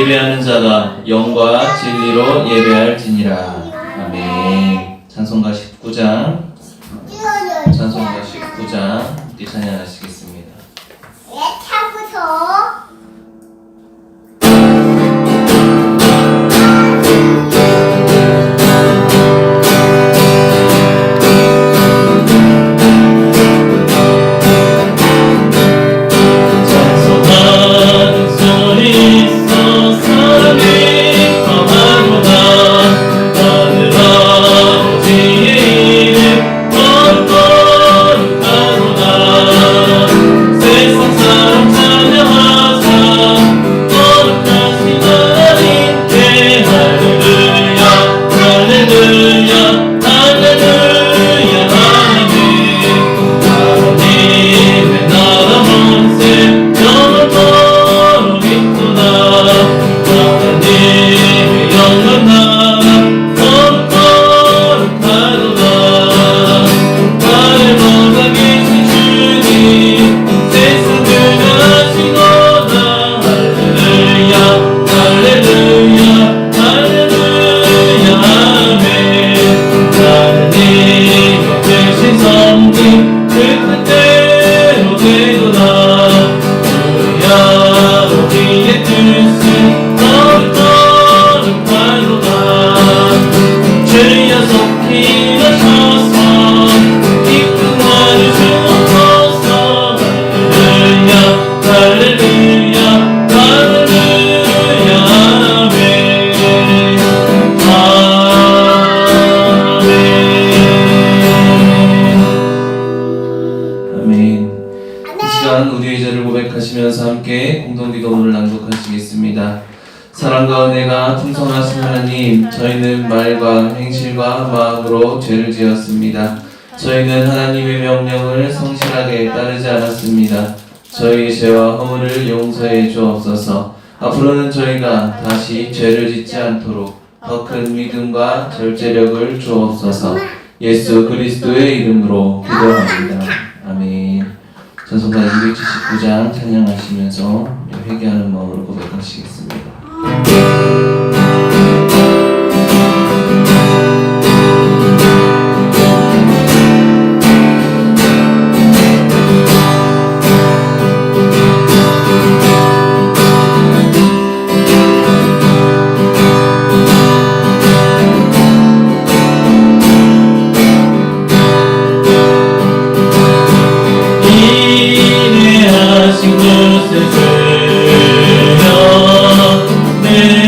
예배하는 자가 영과 진리로 예배할지니라. 아멘. 찬송가 19장 함께 찬양하시겠습니다. 차부터 고백하시면서 함께 공동기도문을 낭독하시겠습니다. 사랑과 은혜가 풍성하신 하나님, 저희는 말과 행실과 마음으로 죄를 지었습니다. 저희는 하나님의 명령을 성실하게 따르지 않았습니다. 저희의 죄와 허물을 용서해 주옵소서. 앞으로는 저희가 다시 죄를 짓지 않도록 더 큰 믿음과 절제력을 주옵소서. 예수 그리스도의 이름으로 기도합니다. 아멘. 찬송가 279장 찬양하시면서 회개하는 마음으로 고백하시겠습니다. 인내하신 것을 주여 내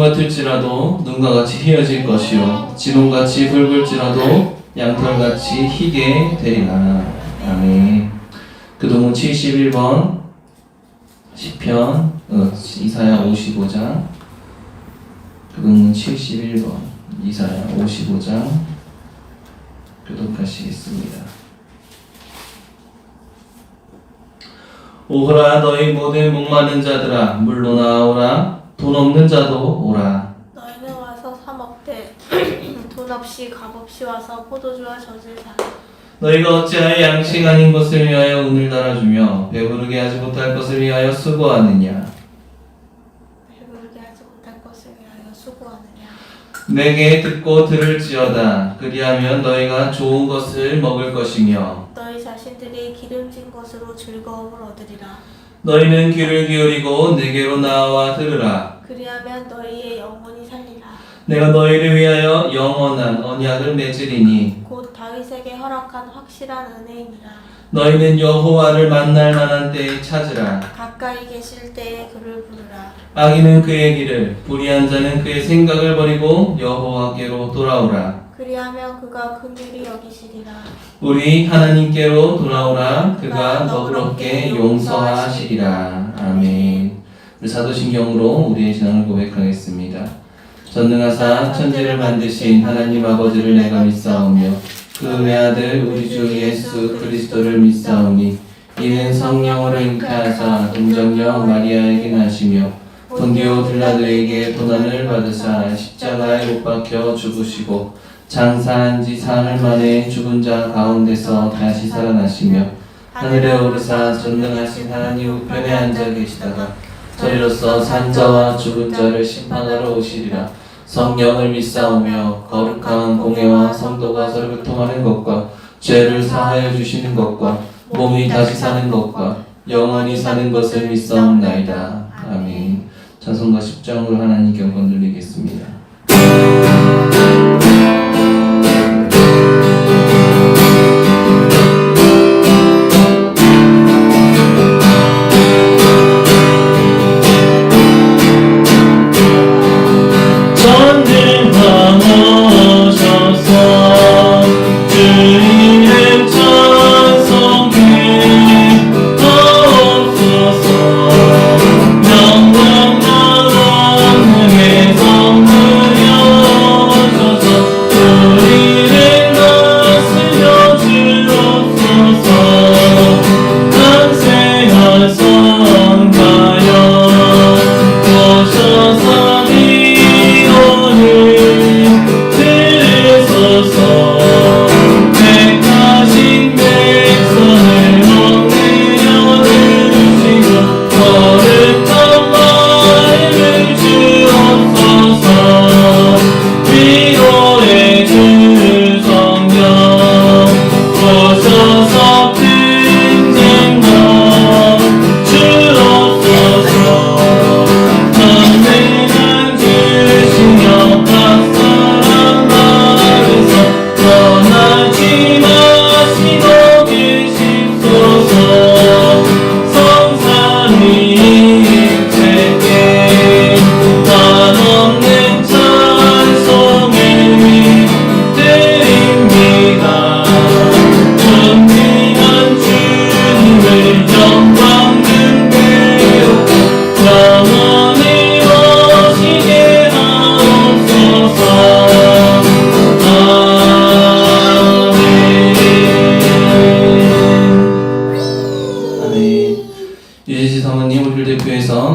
같을지라도 눈과 같이 희어질 것이요 진홍같이 붉을지라도 양털같이 희게 되리라. 아멘. 그동은 71번 시편 이사야 55장 그동은 71번 이사야 55장 교독하시겠습니다. 오호라 너희 모든 목마른 자들아 물로 나오라 돈 없는 자도 오라. 너희는 와서 사 먹되 돈 없이 값 없이 와서 포도주와 젖을 사라. 너희가 어찌하여 양식 아닌 것을 위하여 운을 달아주며 배부르게 하지 못할 것을 위하여 수고하느냐. 배부르게 하지 못할 것을 위하여 수고하느냐. 내게 듣고 들을지어다. 그리하면 너희가 좋은 것을 먹을 것이며 너희 자신들이 기름진 것으로 즐거움을 얻으리라. 너희는 귀를 기울이고 내게로 나와 들으라. 그리하면 너희의 영혼이 살리라. 내가 너희를 위하여 영원한 언약을 맺으리니 곧 다윗에게 허락한 확실한 은혜이니라. 너희는 여호와를 만날 만한 때에 찾으라. 가까이 계실 때에 그를 부르라. 악인은 그의 길을 불의한 자는 그의 생각을 버리고 여호와께로 돌아오라. 그리하면 그가 긍휼히 여기시리라. 우리 하나님께로 돌아오라. 그가 너그럽게 용서하시리라. 아멘. 우리 사도신경으로 우리의 신앙을 고백하겠습니다. 전능하사 천지를 만드신 하나님 아버지를 내가 믿사오며 그 외아들 우리 주 예수 그리스도를 믿사오니 이는 성령으로 잉태하사 동정녀 마리아에게 나시며 본디오 빌라도에게 고난을 받으사 십자가에 못 박혀 죽으시고 장사한 지 사흘 만에 죽은 자 가운데서 다시 살아나시며 하늘에 오르사 전능하신 하나님 우편에 앉아 계시다가 저리로서 산자와 죽은 자를 심판하러 오시리라. 성령을 믿사오며 거룩한 공회와 성도가 서로 교통하는 것과 죄를 사하여 주시는 것과 몸이 다시 사는 것과 영원히 사는 것을 믿사옵나이다. 아멘. 찬송가 10장으로 하나님께 영광 돌리겠습니다.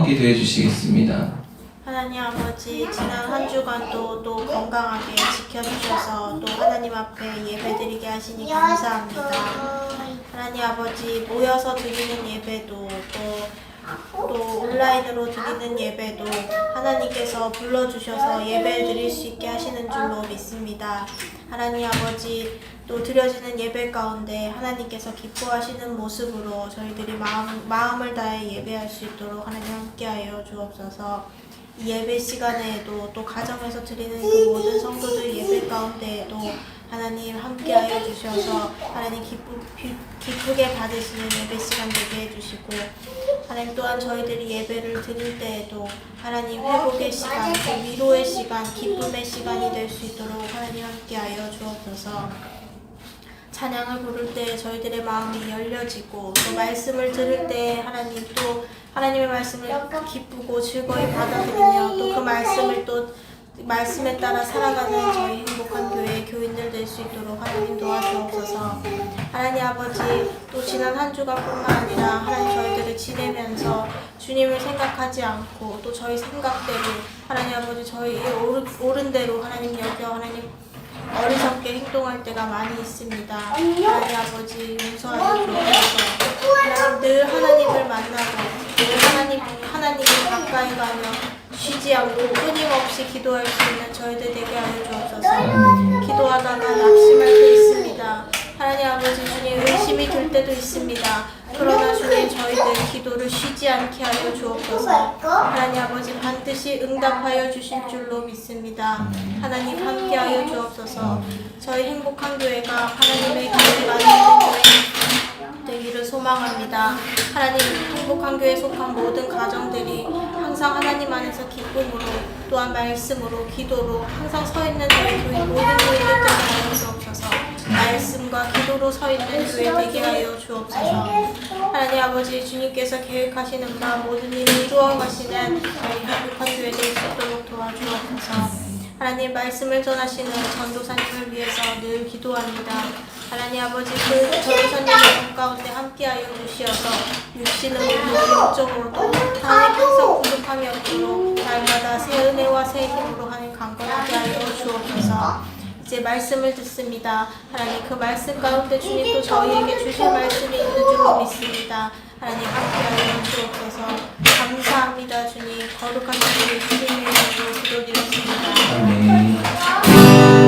기도해 주시겠습니다. 하나님 아버지, 지난 한 주간도 또 건강하게 지켜주셔서 또 하나님 앞에 예배드리게 하시니 감사합니다. 하나님 아버지, 모여서 드리는 예배도 또 온라인으로 드리는 예배도 하나님께서 불러주셔서 예배를 드릴 수 있게 하시는 줄로 믿습니다. 하나님 아버지, 또 드려지는 예배 가운데 하나님께서 기뻐하시는 모습으로 저희들이 마음을 다해 예배할 수 있도록 하나님 함께하여 주옵소서. 이 예배 시간에도 또 가정에서 드리는 그 모든 성도들 예배 가운데에도 하나님 함께하여 주셔서 하나님 기쁘게 받으시는 예배 시간 되게 해주시고 하나님 또한 저희들이 예배를 드릴 때에도 하나님 회복의 시간, 위로의 시간, 기쁨의 시간이 될 수 있도록 하나님 함께하여 주옵소서. 찬양을 부를 때 저희들의 마음이 열려지고 또 말씀을 들을 때 하나님 또 하나님의 말씀을 기쁘고 즐거이 받아들이며 또 그 말씀을 또 말씀에 따라 살아가는 저희 행복한 교회의 교인들 될 수 있도록 하나님 도와주옵소서. 하나님 아버지 또 지난 한 주간뿐만 아니라 하나님 저희들을 지내면서 주님을 생각하지 않고 또 저희 생각대로 하나님 아버지 저희 옳은 대로 하나님 여겨 하나님 어리석게 행동할 때가 많이 있습니다. 하나님 아버지 용서하여 주옵소서. 하나님 늘 하나님을 만나고 늘 하나님을 가까이 가며 쉬지 않고 끊임없이 기도할 수 있는 저희들 되게 하여 주옵소서. 기도하다가 낙심할 때 있습니다. 하나님 아버지 주님 의심이 들 때도 있습니다. 그러나 주님 저희들 기도를 쉬지 않게 하여 주옵소서. 하나님 아버지 반드시 응답하여 주실 줄로 믿습니다. 하나님 함께하여 주옵소서. 저희 행복한 교회가 하나님의 교회가 되는 교회 되기를 소망합니다. 하나님 행복한 교회에 속한 모든 가정들이 항상 하나님 안에서 기쁨으로 또한 말씀으로 기도로 항상 서 있는 저희 교회 모든 교회들 되게 하여 주옵소서. 말씀과 기도로 서 있는 교회 되게 하여 주옵소서. 하나님 아버지 주님께서 계획하시는 바 모든 일을 이루어 가시는 저희 행복한 교회 될 수 있도록 도와주옵소서. 하나님 말씀을 전하시는 전도사님을 위해서 늘 기도합니다. 하나님 아버지 그 전도사님의 몸 가운데 함께하여 주시어서 육신으로도 영적으로도 하나님 항상 부족함이 없도록 날마다 새 은혜와 새 힘으로 하나님 강건하게 하여 주옵소서. 이제 말씀을 듣습니다. 하나님 그 말씀 가운데 주님 또 저희에게 주실 말씀이 있는 줄로 믿습니다. 하나님 함께하여 주옵소서. 감사합니다. 주님 거룩한 주님 주님의 이름으로 기도드렸습니다. 아멘.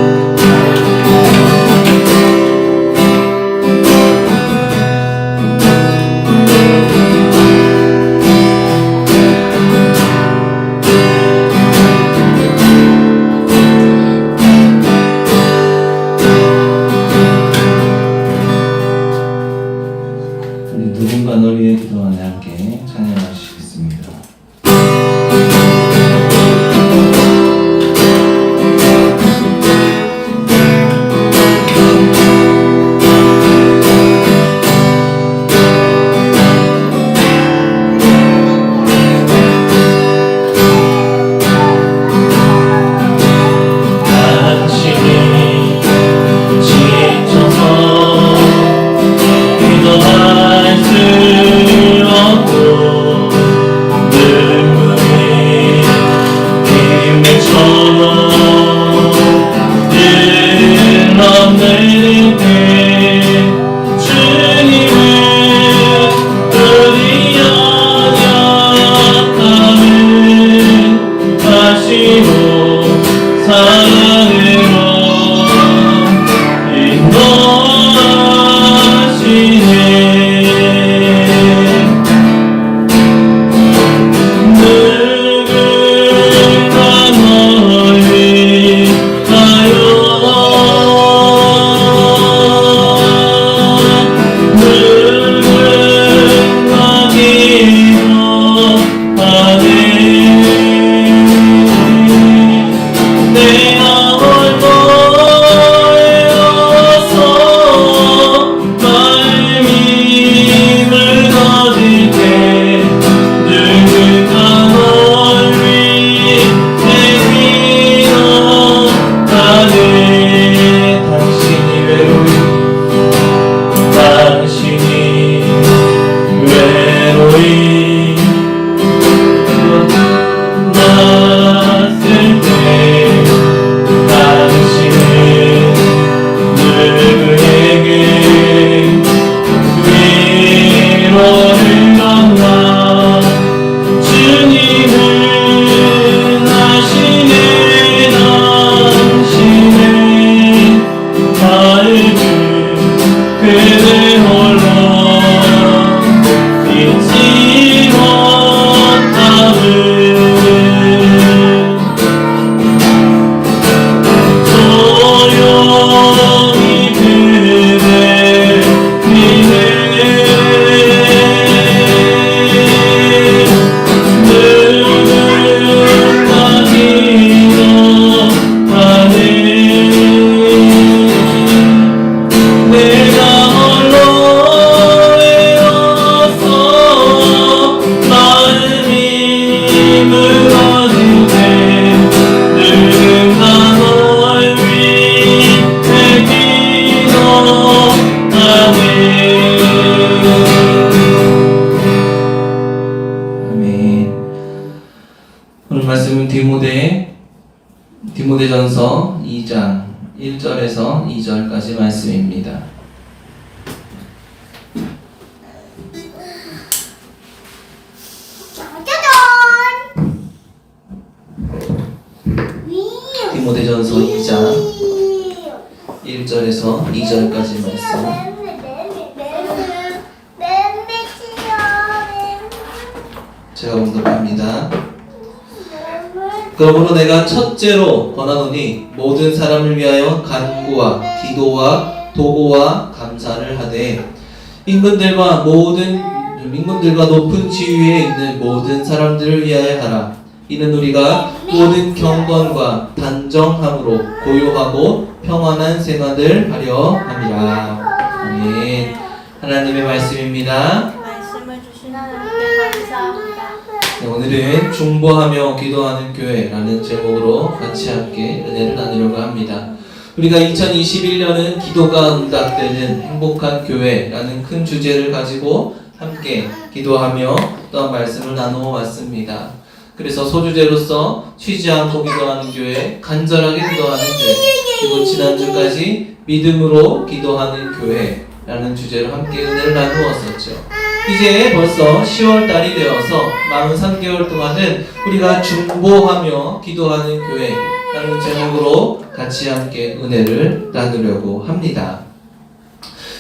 누군가 널 위해 기도하네 함께 찬양하시겠습니다. 당신이 지쳐서 기도할 수 없고 눈물이 힘처럼 흘러내릴 때 주님을 우리 연약함을 하시고 사랑으로 내가 홀고 디모데전서 2장 1절에서 2절까지 말씀입니다. 디모데전서 2장 1절에서 2절까지 말씀. 제가 봉독합니다. 그러므로 내가 첫째로 권하노니 모든 사람을 위하여 간구와 기도와 도고와 감사를 하되 임금들과 높은 지위에 있는 모든 사람들을 위하여 하라. 이는 우리가 모든 경건과 단정함으로 고요하고 평안한 생활을 하려 함이라. 아멘. 하나님의 말씀입니다. 말씀을 주신 하나님께 감사합니다. 네, 오늘은 중보하며 기도하는 교회라는 제목으로 같이 함께 은혜를 나누려고 합니다. 우리가 2021년은 기도가 응답되는 행복한 교회라는 큰 주제를 가지고 함께 기도하며 또한 말씀을 나누어 왔습니다. 그래서 소주제로서 쉬지 않고 기도하는 교회, 간절하게 기도하는 교회, 그리고 지난주까지 믿음으로 기도하는 교회라는 주제로 함께 은혜를 나누었었죠. 이제 벌써 10월달이 되어서 43개월 동안은 우리가 중보하며 기도하는 교회라는 제목으로 같이 함께 은혜를 나누려고 합니다.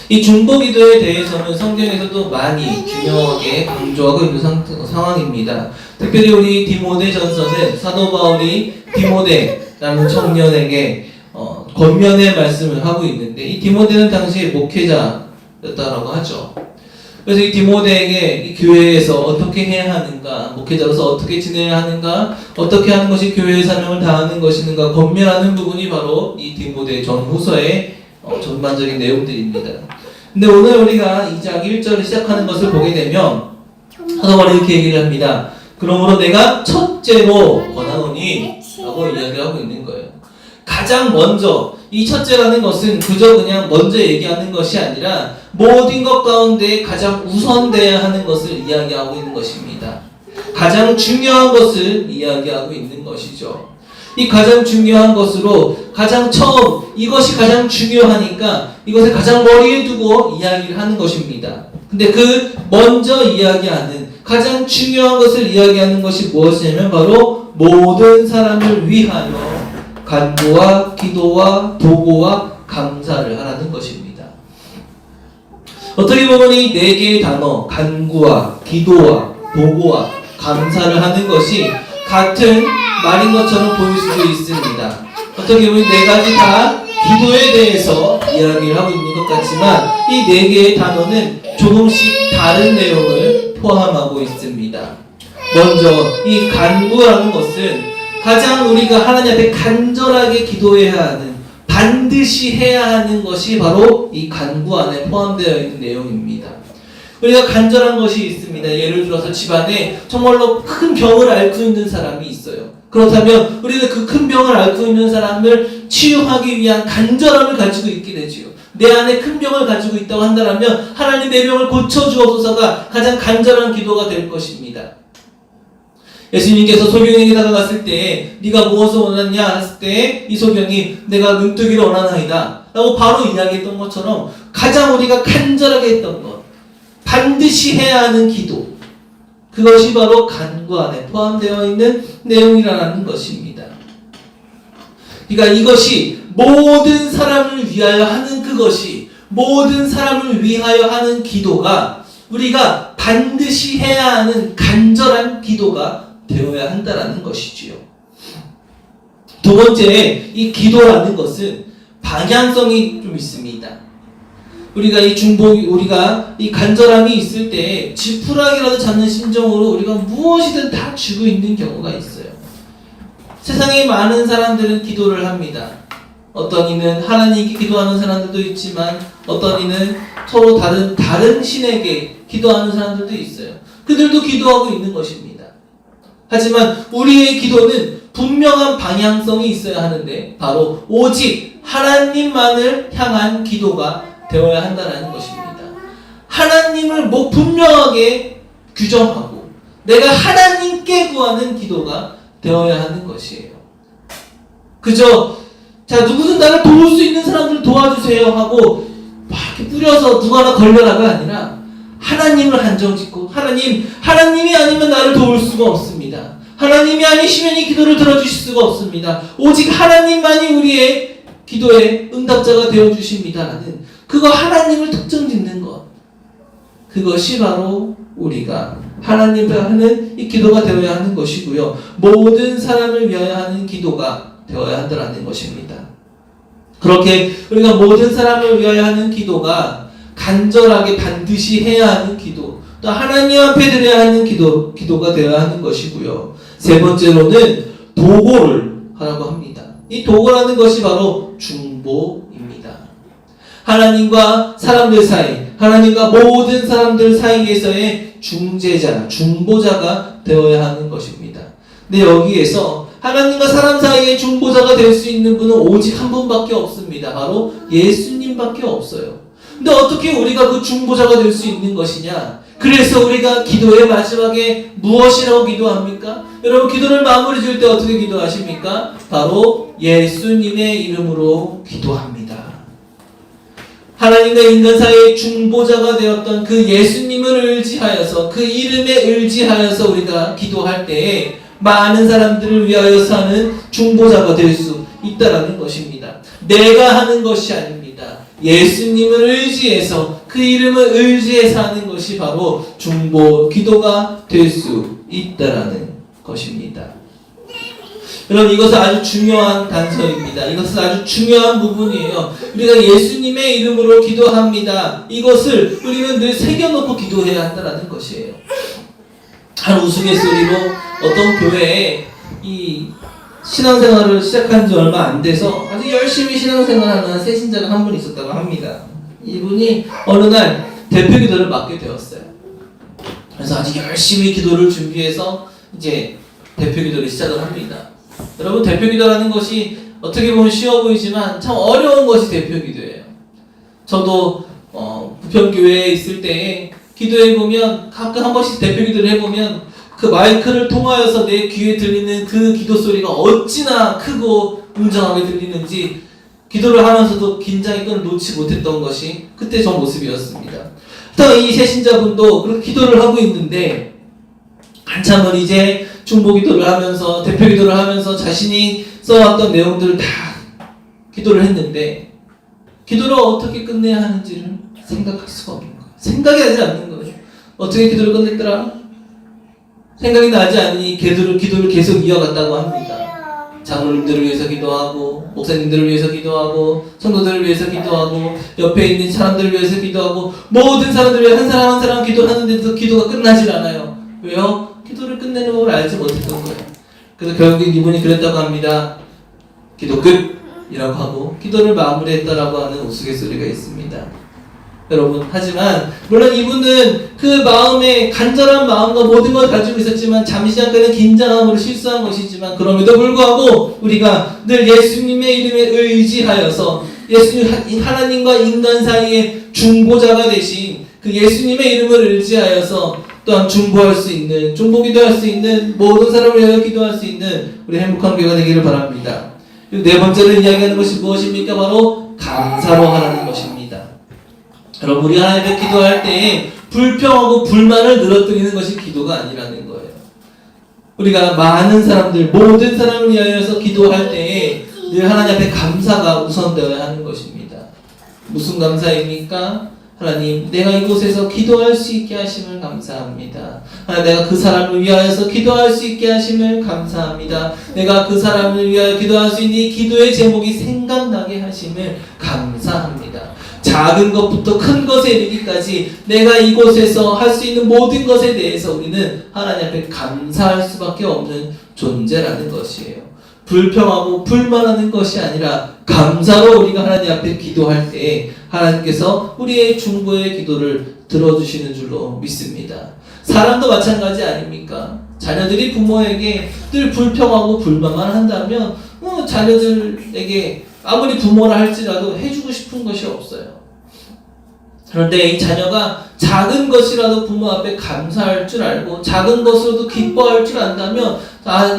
이 중보기도에 대해서는 성경에서도 많이 중요하게 강조하고 있는 상황입니다. 특별히 우리 디모데전서는 사도 바울이 디모데라는 청년에게 권면의 말씀을 하고 있는데, 이 디모데는 당시 목회자였다라고 하죠. 그래서 이 디모데에게 이 교회에서 어떻게 해야 하는가, 목회자로서 어떻게 지내야 하는가, 어떻게 하는 것이 교회의 사명을 다하는 것인가 권면하는 부분이 바로 이 디모데 전후서의 전반적인 내용들입니다. 근데 오늘 우리가 2장 1절을 시작하는 것을 보게 되면 사도 바울이 이렇게 얘기를 합니다. 그러므로 내가 첫째로 권하노니 라고 이야기를 하고 있는 거예요. 가장 먼저, 이 첫째라는 것은 그저 그냥 먼저 얘기하는 것이 아니라 모든 것 가운데 가장 우선돼야 하는 것을 이야기하고 있는 것입니다. 가장 중요한 것을 이야기하고 있는 것이죠. 이 가장 중요한 것으로 가장 처음, 이것이 가장 중요하니까 이것을 가장 머리에 두고 이야기를 하는 것입니다. 근데 그 먼저 이야기하는 가장 중요한 것을 이야기하는 것이 무엇이냐면 바로 모든 사람을 위하여 간구와 기도와 도고와 감사를 하라는 것입니다. 어떻게 보면 이 네 개의 단어, 간구와 기도와 도고와 감사를 하는 것이 같은 말인 것처럼 보일 수도 있습니다. 어떻게 보면 네 가지 다 기도에 대해서 이야기를 하고 있는 것 같지만 이 네 개의 단어는 조금씩 다른 내용을 포함하고 있습니다. 먼저 이 간구라는 것은 가장 우리가 하나님 앞에 간절하게 기도해야 하는, 반드시 해야 하는 것이 바로 이 간구 안에 포함되어 있는 내용입니다. 우리가 간절한 것이 있습니다. 예를 들어서 집안에 정말로 큰 병을 앓고 있는 사람이 있어요. 그렇다면 우리는 그 큰 병을 앓고 있는 사람을 치유하기 위한 간절함을 가지고 있게 되지요. 내 안에 큰 병을 가지고 있다고 한다면 하나님 내 병을 고쳐주옵소서가 가장 간절한 기도가 될 것입니다. 예수님께서 소경에게 다가갔을 때 네가 무엇을 원하냐 했을 때 이 소경이 내가 눈뜨기를 원하나이다 라고 바로 이야기했던 것처럼 가장 우리가 간절하게 했던 것, 반드시 해야 하는 기도, 그것이 바로 간구 안에 포함되어 있는 내용이라는 것입니다. 그러니까 이것이 모든 사람을 위하여 하는 그것이, 모든 사람을 위하여 하는 기도가 우리가 반드시 해야 하는 간절한 기도가 되어야 한다라는 것이지요. 두 번째, 이 기도라는 것은 방향성이 좀 있습니다. 우리가 우리가 이 간절함이 있을 때 지푸라기라도 잡는 심정으로 우리가 무엇이든 다 쥐고 있는 경우가 있어요. 세상에 많은 사람들은 기도를 합니다. 어떤 이는 하나님께 기도하는 사람들도 있지만 어떤 이는 서로 다른 신에게 기도하는 사람들도 있어요. 그들도 기도하고 있는 것입니다. 하지만 우리의 기도는 분명한 방향성이 있어야 하는데 바로 오직 하나님만을 향한 기도가 되어야 한다는 것입니다. 하나님을 분명하게 규정하고 내가 하나님께 구하는 기도가 되어야 하는 것이에요. 그저 자 누구든 나를 도울 수 있는 사람들 도와주세요 하고 막 이렇게 뿌려서 누가 하나 걸려라가 아니라 하나님을 한정짓고 하나님이 아니면 나를 도울 수가 없습니다. 하나님이 아니시면 이 기도를 들어주실 수가 없습니다. 오직 하나님만이 우리의 기도의 응답자가 되어주십니다라는 그거 하나님을 특정짓는 것, 그것이 바로 우리가 하나님을 하는 이 기도가 되어야 하는 것이고요. 모든 사람을 위하여 하는 기도가 되어야 한다는 것입니다. 그렇게 우리가 모든 사람을 위하여 하는 기도가 간절하게 반드시 해야 하는 기도, 또 하나님 앞에 드려야 하는 기도가 되어야 하는 것이고요. 세 번째로는 도고를 하라고 합니다. 이 도고라는 것이 바로 중보입니다. 하나님과 사람들 사이, 하나님과 모든 사람들 사이에서의 중재자, 중보자가 되어야 하는 것입니다. 근데 여기에서 하나님과 사람 사이의 중보자가 될 수 있는 분은 오직 한 분밖에 없습니다. 바로 예수님밖에 없어요. 근데 어떻게 우리가 그 중보자가 될 수 있는 것이냐? 그래서 우리가 기도의 마지막에 무엇이라고 기도합니까? 여러분 기도를 마무리 지을 때 어떻게 기도하십니까? 바로 예수님의 이름으로 기도합니다. 하나님과 인간 사이의 중보자가 되었던 그 예수님을 의지하여서 그 이름에 의지하여서 우리가 기도할 때에 많은 사람들을 위하여서 하는 중보자가 될 수 있다라는 것입니다. 내가 하는 것이 아닙니다. 예수님을 의지해서 그 이름을 의지해서 하는 것이 바로 중보 기도가 될 수 있다라는 것입니다. 여러분 이것은 아주 중요한 단서입니다. 이것은 아주 중요한 부분이에요. 우리가 예수님의 이름으로 기도합니다. 이것을 우리는 늘 새겨놓고 기도해야 한다는 것이에요. 한 우스갯소리로 어떤 교회에 이 신앙생활을 시작한 지 얼마 안 돼서 아주 열심히 신앙생활하는 새 신자가 한 분 있었다고 합니다. 이분이 어느 날 대표 기도를 맡게 되었어요. 그래서 아주 열심히 기도를 준비해서 이제 대표 기도를 시작을 합니다. 여러분 대표 기도라는 것이 어떻게 보면 쉬워 보이지만 참 어려운 것이 대표 기도예요. 저도 부평교회에 있을 때 기도해보면 가끔 한 번씩 대표 기도를 해보면 그 마이크를 통하여서 내 귀에 들리는 그 기도 소리가 어찌나 크고 웅장하게 들리는지 기도를 하면서도 긴장의 끈을 놓지 못했던 것이 그때 저 모습이었습니다. 이 새신자분도 그렇게 기도를 하고 있는데 한참을 이제 중보 기도를 하면서 대표 기도를 하면서 자신이 써왔던 내용들을 다 기도를 했는데 기도를 어떻게 끝내야 하는지를 생각할 수가 없는 거예요. 생각이 나지 않는 거예요. 어떻게 기도를 끝냈더라? 생각이 나지 않으니 기도를 계속 이어갔다고 합니다. 장로님들을 위해서 기도하고 목사님들을 위해서 기도하고 성도들을 위해서 기도하고 옆에 있는 사람들을 위해서 기도하고 모든 사람들을 위해 한 사람 한 사람 기도하는데도 기도가 끝나질 않아요. 왜요? 기도를 끝내는 법을 알지 못했던 거예요. 그래서 결국 이분이 그랬다고 합니다. 기도 끝이라고 하고 기도를 마무리했다라고 하는 우스갯소리가 있습니다. 여러분 하지만 물론 이분은 그 마음에 간절한 마음과 모든 걸 가지고 있었지만 잠시 잠깐의 긴장함으로 실수한 것이지만 그럼에도 불구하고 우리가 늘 예수님의 이름에 의지하여서 예수님 하나님과 인간 사이의 중보자가 되신 그 예수님의 이름을 의지하여서 또한 중보할 수 있는 중보 기도할 수 있는 모든 사람을 위하여 기도할 수 있는 우리 행복한 교회가 되기를 바랍니다. 그리고 네 번째로 이야기하는 것이 무엇입니까? 바로 감사로 하라는 것입니다. 여러분 우리 하나님께 기도할 때 불평하고 불만을 늘어뜨리는 것이 기도가 아니라는 거예요. 우리가 많은 사람들 모든 사람을 위하여서 기도할 때 늘 하나님 앞에 감사가 우선되어야 하는 것입니다. 무슨 감사입니까? 하나님 내가 이곳에서 기도할 수 있게 하심을 감사합니다. 하나님 내가 그 사람을 위하여서 기도할 수 있게 하심을 감사합니다. 내가 그 사람을 위하여 기도할 수 있는 이 기도의 제목이 생각나게 하심을 감사합니다. 작은 것부터 큰 것에 이르기까지 내가 이곳에서 할 수 있는 모든 것에 대해서 우리는 하나님 앞에 감사할 수밖에 없는 존재라는 것이에요. 불평하고 불만하는 것이 아니라 감사로 우리가 하나님 앞에 기도할 때 하나님께서 우리의 중보의 기도를 들어주시는 줄로 믿습니다. 사람도 마찬가지 아닙니까? 자녀들이 부모에게 늘 불평하고 불만만 한다면 자녀들에게 아무리 부모라 할지라도 해주고 싶은 것이 없어요. 그럴 때 이 자녀가 작은 것이라도 부모 앞에 감사할 줄 알고 작은 것으로도 기뻐할 줄 안다면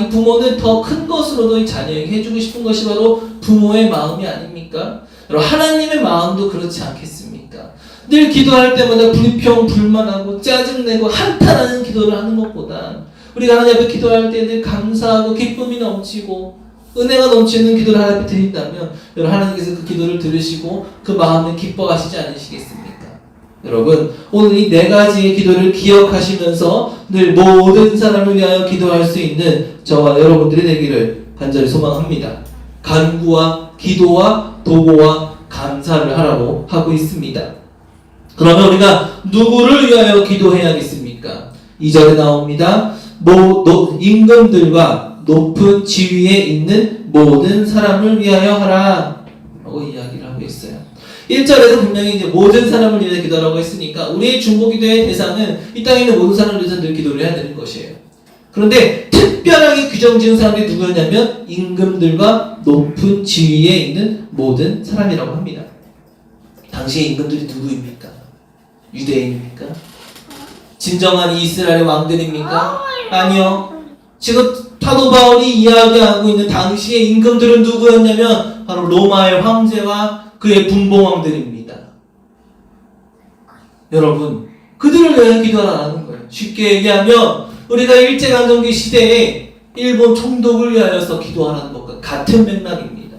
이 부모는 더 큰 것으로도 이 자녀에게 해주고 싶은 것이 바로 부모의 마음이 아닙니까? 여러분, 하나님의 마음도 그렇지 않겠습니까? 늘 기도할 때마다 불평, 불만하고 짜증내고 한탄하는 기도를 하는 것보다 우리가 하나님 앞에 기도할 때 늘 감사하고 기쁨이 넘치고 은혜가 넘치는 기도를 하나님 앞에 드린다면 여러분, 하나님께서 그 기도를 들으시고 그 마음을 기뻐하시지 않으시겠습니까? 여러분, 오늘 이 네 가지의 기도를 기억하시면서 늘 모든 사람을 위하여 기도할 수 있는 저와 여러분들이 되기를 간절히 소망합니다. 간구와 기도와 도고와 감사를 하라고 하고 있습니다. 그러면 우리가 누구를 위하여 기도해야겠습니까? 2절에 나옵니다. 임금들과 높은 지위에 있는 모든 사람을 위하여 하라 라고 이야기를 하고 있어요. 1절에서 분명히 이제 모든 사람을 위해 기도하라고 했으니까 우리의 중보기도의 대상은 이 땅에 있는 모든 사람을 위해서 늘 기도를 해야 되는 것이에요. 그런데 특별하게 규정 지은 사람들이 누구였냐면 임금들과 높은 지위에 있는 모든 사람이라고 합니다. 당시의 임금들이 누구입니까? 유대인입니까? 진정한 이스라엘의 왕들입니까? 아니요. 지금 사도 바울이 이야기하고 있는 당시의 임금들은 누구였냐면 바로 로마의 황제와 그의 분봉왕들입니다. 여러분, 그들을 위해 기도하라는 거예요. 쉽게 얘기하면 우리가 일제강점기 시대에 일본 총독을 위하여서 기도하라는 것과 같은 맥락입니다.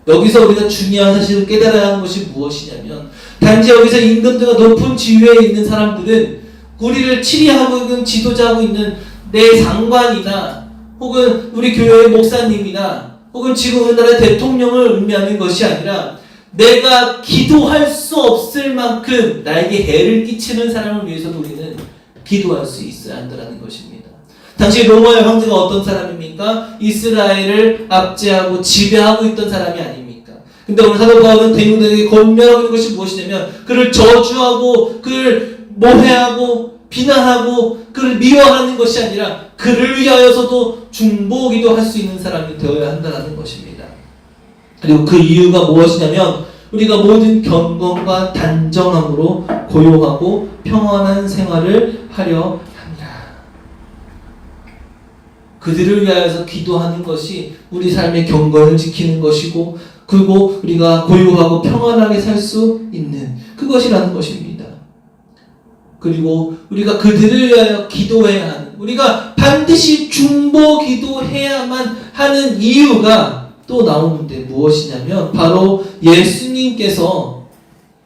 여기서 우리가 중요한 사실을 깨달아야 하는 것이 무엇이냐면 단지 여기서 임금들과 높은 지위에 있는 사람들은 우리를 치리하고 있는 지도자하고 있는 내 장관이나 혹은 우리 교회의 목사님이나 혹은 지금 우리나라의 대통령을 의미하는 것이 아니라 내가 기도할 수 없을 만큼 나에게 해를 끼치는 사람을 위해서도 우리는 기도할 수 있어야 한다는 것입니다. 당시 로마의 황제가 어떤 사람입니까? 이스라엘을 압제하고 지배하고 있던 사람이 아닙니까? 근데 오늘 사도 바울은 대민들에게 권면하고 있는 것이 무엇이냐면 그를 저주하고 그를 모해하고 비난하고 그를 미워하는 것이 아니라 그를 위하여서도 중보기도 할 수 있는 사람이 되어야 한다는 것입니다. 그리고 그 이유가 무엇이냐면 우리가 모든 경건과 단정함으로 고요하고 평안한 생활을 하려 합니다. 그들을 위하여서 기도하는 것이 우리 삶의 경건을 지키는 것이고 그리고 우리가 고요하고 평안하게 살 수 있는 그것이라는 것입니다. 그리고 우리가 그들을 위하여 기도해야 하는, 우리가 반드시 중보 기도해야만 하는 이유가 또 나오는데 무엇이냐면 바로 예수님께서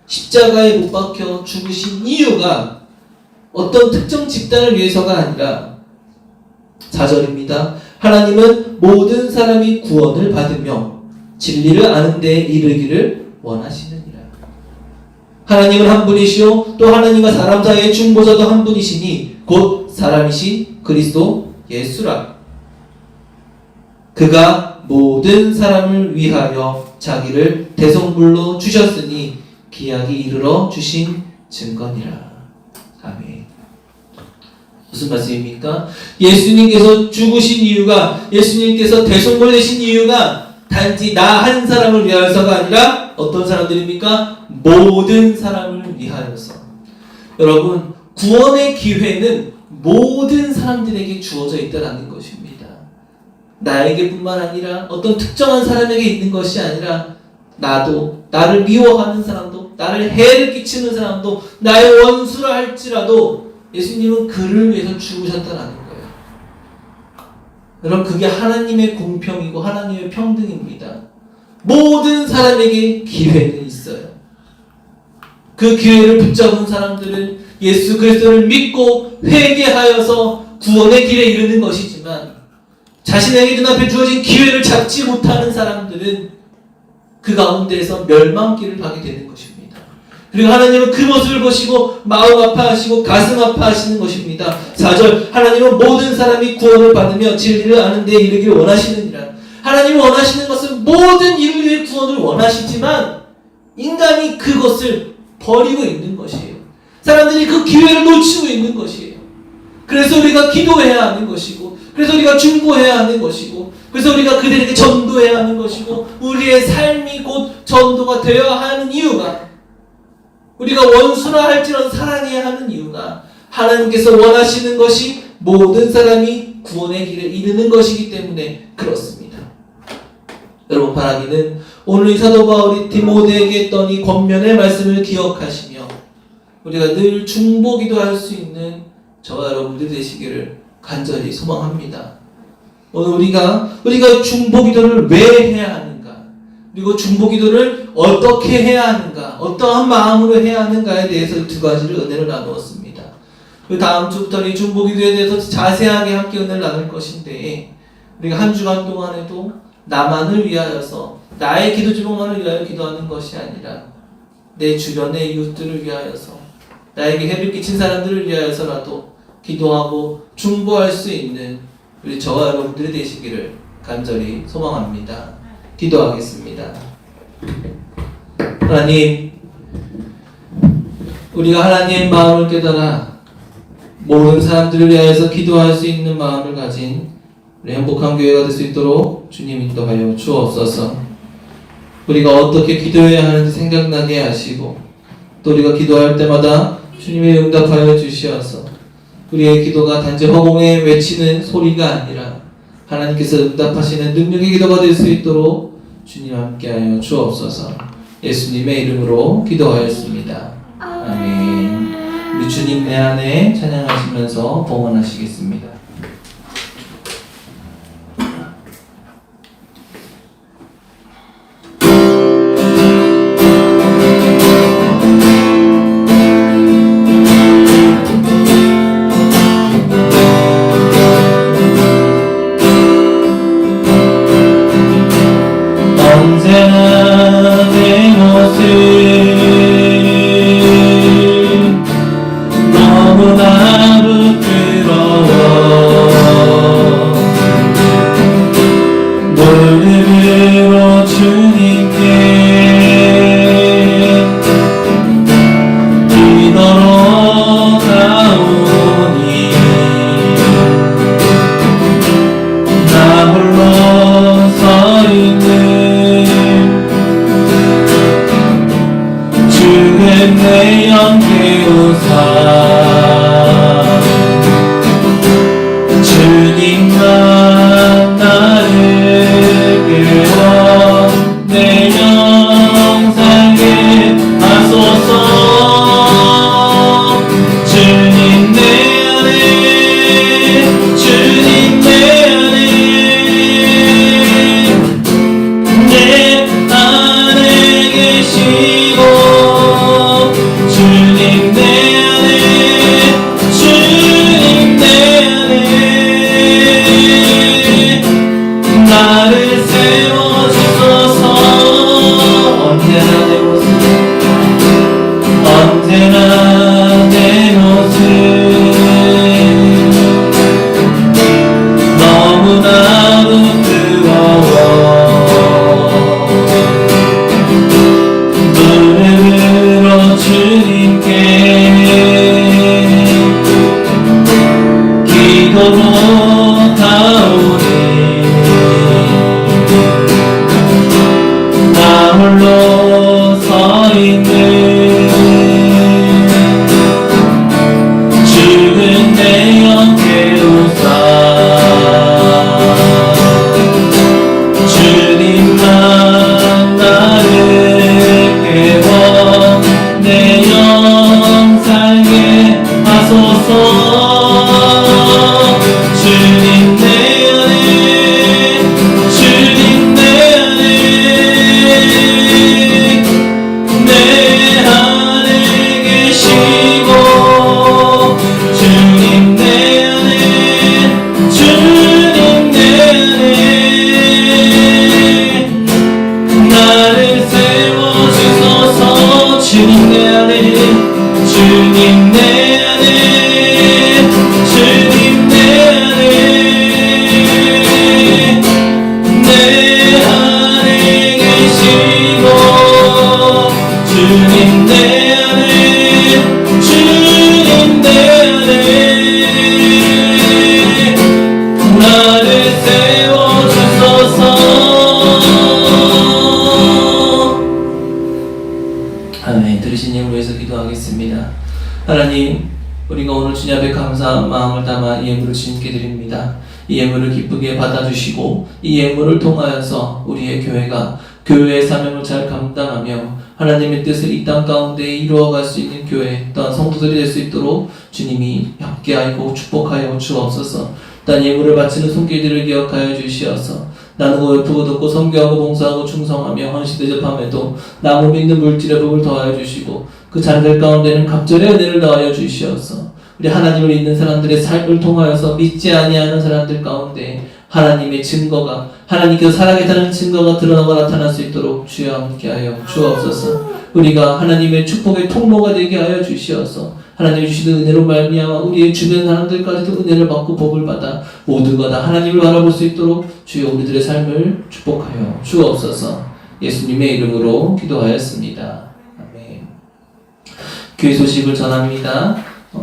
십자가에 못 박혀 죽으신 이유가 어떤 특정 집단을 위해서가 아니라 4절입니다. 하나님은 모든 사람이 구원을 받으며 진리를 아는 데에 이르기를 원하시느니라. 하나님은 한 분이시요 또 하나님과 사람 사이의 중보자도 한 분이시니 곧 사람이신 그리스도 예수라. 그가 모든 사람을 위하여 자기를 대성불로 주셨으니 기약이 이르러 주신 증거니라. 아멘. 무슨 말씀입니까? 예수님께서 죽으신 이유가, 예수님께서 대성불 되신 이유가 단지 나 한 사람을 위하여서가 아니라 어떤 사람들입니까? 모든 사람을 위하여서. 여러분, 구원의 기회는 모든 사람들에게 주어져 있다는 것입니다. 나에게뿐만 아니라 어떤 특정한 사람에게 있는 것이 아니라 나도, 나를 미워하는 사람도, 나를 해를 끼치는 사람도, 나의 원수라 할지라도 예수님은 그를 위해서 죽으셨다는 거예요. 여러분, 그게 하나님의 공평이고 하나님의 평등입니다. 모든 사람에게 기회는 있어요. 그 기회를 붙잡은 사람들은 예수 그리스도를 믿고 회개하여서 구원의 길에 이르는 것이지만 자신에게 눈앞에 주어진 기회를 잡지 못하는 사람들은 그 가운데에서 멸망길을 가게 되는 것입니다. 그리고 하나님은 그 모습을 보시고 마음 아파하시고 가슴 아파하시는 것입니다. 4절, 하나님은 모든 사람이 구원을 받으며 진리를 아는 데에 이르기를 원하시느니라. 하나님이 원하시는 것은 모든 인류의 구원을 원하시지만 인간이 그것을 버리고 있는 것이에요. 사람들이 그 기회를 놓치고 있는 것이에요. 그래서 우리가 기도해야 하는 것이고, 그래서 우리가 중보해야 하는 것이고, 그래서 우리가 그들에게 전도해야 하는 것이고, 우리의 삶이 곧 전도가 되어야 하는 이유가 우리가 원수라 할지라도 사랑해야 하는 이유가 하나님께서 원하시는 것이 모든 사람이 구원의 길에 이르는 것이기 때문에 그렇습니다. 여러분, 바라기는 오늘 이 사도 바울이 디모데에게 했던 이 권면의 말씀을 기억하시며 우리가 늘 중보기도 할 수 있는 저와 여러분들 되시기를 간절히 소망합니다. 오늘 우리가 중보기도를 왜 해야 하는가, 그리고 중보기도를 어떻게 해야 하는가, 어떠한 마음으로 해야 하는가에 대해서 두 가지를 은혜를 나누었습니다. 그 다음 주부터는 이 중보기도에 대해서 자세하게 함께 은혜를 나눌 것인데, 우리가 한 주간 동안에도 나만을 위하여서, 나의 기도 제목만을 위하여 기도하는 것이 아니라 내 주변의 이웃들을 위하여서, 나에게 해를 끼친 사람들을 위하여서라도 기도하고 중보할 수 있는 우리 저와 여러분들이 되시기를 간절히 소망합니다. 기도하겠습니다. 하나님, 우리가 하나님의 마음을 깨달아 모든 사람들을 위하여서 기도할 수 있는 마음을 가진 우리 행복한 교회가 될 수 있도록 주님 인도하여 주옵소서. 우리가 어떻게 기도해야 하는지 생각나게 하시고, 또 우리가 기도할 때마다 주님의 응답하여 주시어서 우리의 기도가 단지 허공에 외치는 소리가 아니라 하나님께서 응답하시는 능력의 기도가 될 수 있도록 주님 함께하여 주옵소서. 예수님의 이름으로 기도하였습니다. 아멘. 우리 주님 내 안에 찬양하시면서 봉헌하시겠습니다. 언제나 내 모습 너무나 부끄러워 무릎으로 주님께 기도로 가오니 나 홀로 서 있는 주의 내 영 깨우사 주님만 나를 깨워 하나님, 우리가 오늘 주님 앞에 감사한 마음을 담아 이 예물을 주님께 드립니다. 이 예물을 기쁘게 받아주시고 이 예물을 통하여서 우리의 교회가 교회의 사명을 잘 감당하며 하나님의 뜻을 이 땅 가운데 이루어갈 수 있는 교회 또한 성도들이 될 수 있도록 주님이 함께하고 축복하여 주옵소서. 단 예물을 바치는 손길들을 기억하여 주시어서 나누고 베푸고 돕고 섬겨하고 봉사하고 충성하며 헌신 대접함에도 나무 믿는 물질의 복을 더하여 주시고 그 자녀들 가운데는 갑절의 은혜를 더하여 주시어서 우리 하나님을 믿는 사람들의 삶을 통하여서 믿지 아니하는 사람들 가운데 하나님의 증거가 하나님께서 살아계시다는 증거가 드러나고 나타날 수 있도록 주여 함께하여 주옵소서. 우리가 하나님의 축복의 통로가 되게 하여 주시어서 하나님이 주시는 은혜로 말미암아 우리의 주변 사람들까지도 은혜를 받고 복을 받아 모두가 다 하나님을 바라볼 수 있도록 주여 우리들의 삶을 축복하여 주옵소서. 예수님의 이름으로 기도하였습니다. 아멘. 교회 소식을 전합니다.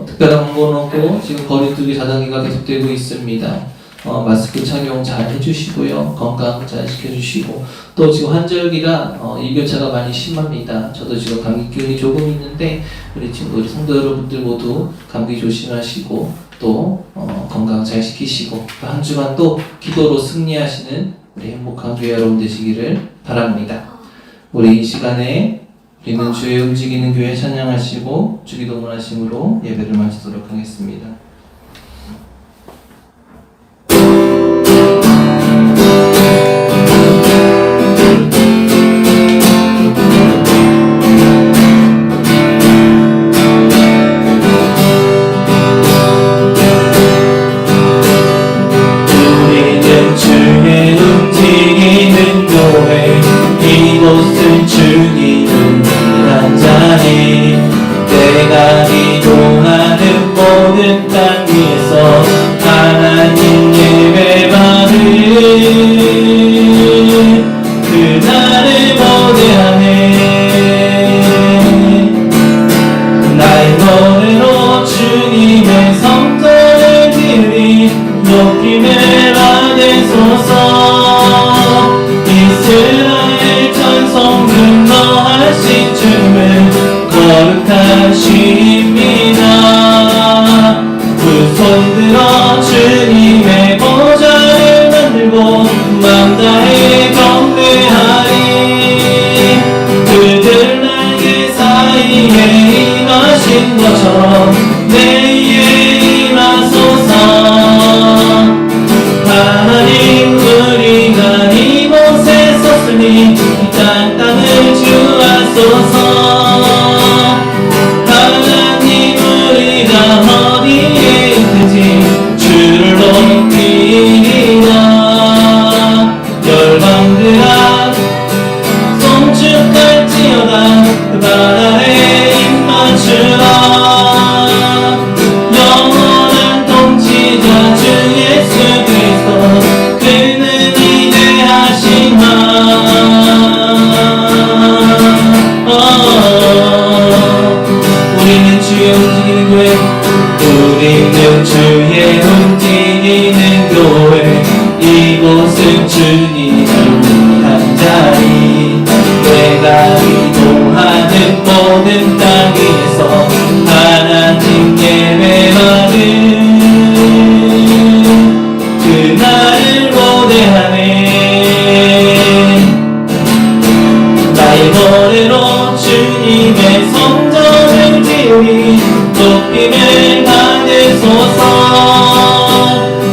특별한 광고는 없고 지금 거리두기 4단계가 계속되고 있습니다. 마스크 착용 잘 해주시고요. 건강 잘 지켜주시고 또 지금 환절기라 일교차가 많이 심합니다. 저도 지금 감기 기운이 조금 있는데 우리 친구 성도 여러분들 모두 감기 조심하시고 또 건강 잘 지키시고 한 주간 또 기도로 승리하시는 우리 행복한 교회 여러분 되시기를 바랍니다. 우리 이 시간에 우리는 주의 움직이는 교회 찬양하시고 주기도문하심으로 예배를 마치도록 하겠습니다. 우리는 주의 움직이는 교회 이곳은 주님을 위한 자리 내가 기도하는 모든 땅 위에서 하나님 예배받을 그날을 모대하네 나의 노래로 주님의 성전을 지으리 높임을 받으소서 이스라엘 천성 근거하신 주를 거룩하십니다 두 손 들어 주님의 보좌를 만들고 맘 다해 경배하리 그들 날개 사이에 임하신 것처럼 내게 임하소서 하나님 우리가 이곳에 섰으니 이 땅을 주하소서 하나님 우리가 어디에 있든지 주를 높이리라 열방들아 송축할지어다 그 발 아래 입 맞추라 영원한 통치자 주 예수 그리스도 그는 위대하시마 우리는 주의 움직이는 교회 우리는 주의 움직이는 교회 이곳은 주님을 위한 자리 내가 기도하는 모든 땅 위에서 하나님 예배받을 그날을 모대하네 나의 노래로 주님의 성전을 지으리 높임을 받으소서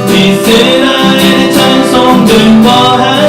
이스라엘의 찬송들과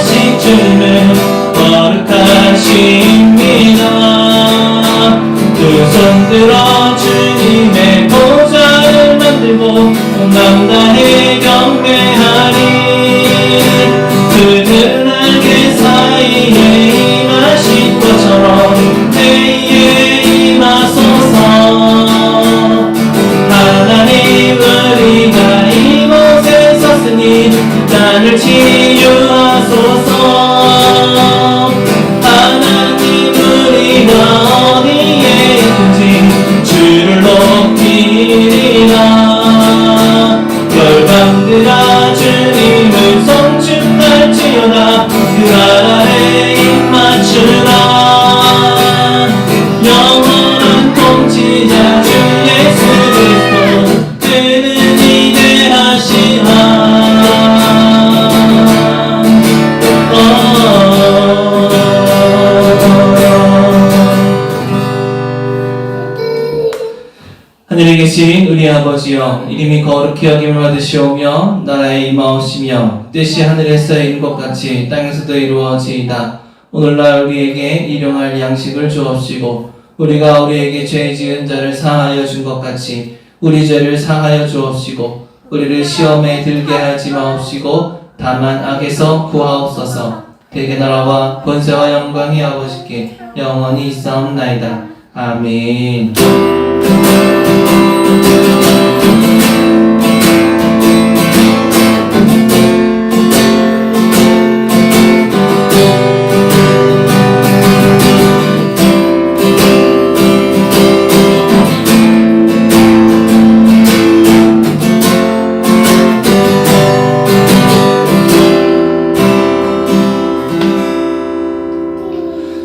하늘에 계신 우리 아버지여, 이름이 거룩히 여김을 받으시오며 나라의 임하옵시며 뜻이 하늘에서 이룬 것 같이 땅에서도 이루어지이다. 오늘날 우리에게 일용할 양식을 주옵시고 우리가 우리에게 죄 지은 자를 사하여 준 것 같이 우리 죄를 사하여 주옵시고 우리를 시험에 들게 하지 마옵시고 다만 악에서 구하옵소서. 대개 나라와 권세와 영광이 아버지께 영원히 있사옵나이다. 아멘.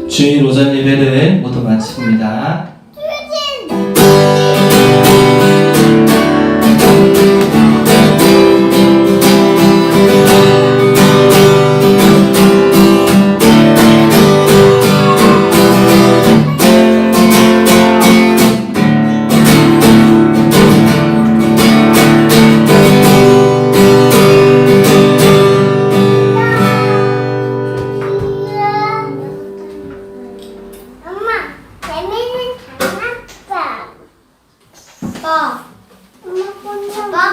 주일 오전 예배를 모두 마칩니다. 엄마, 재밌는 장난감. 엄마, 엄마,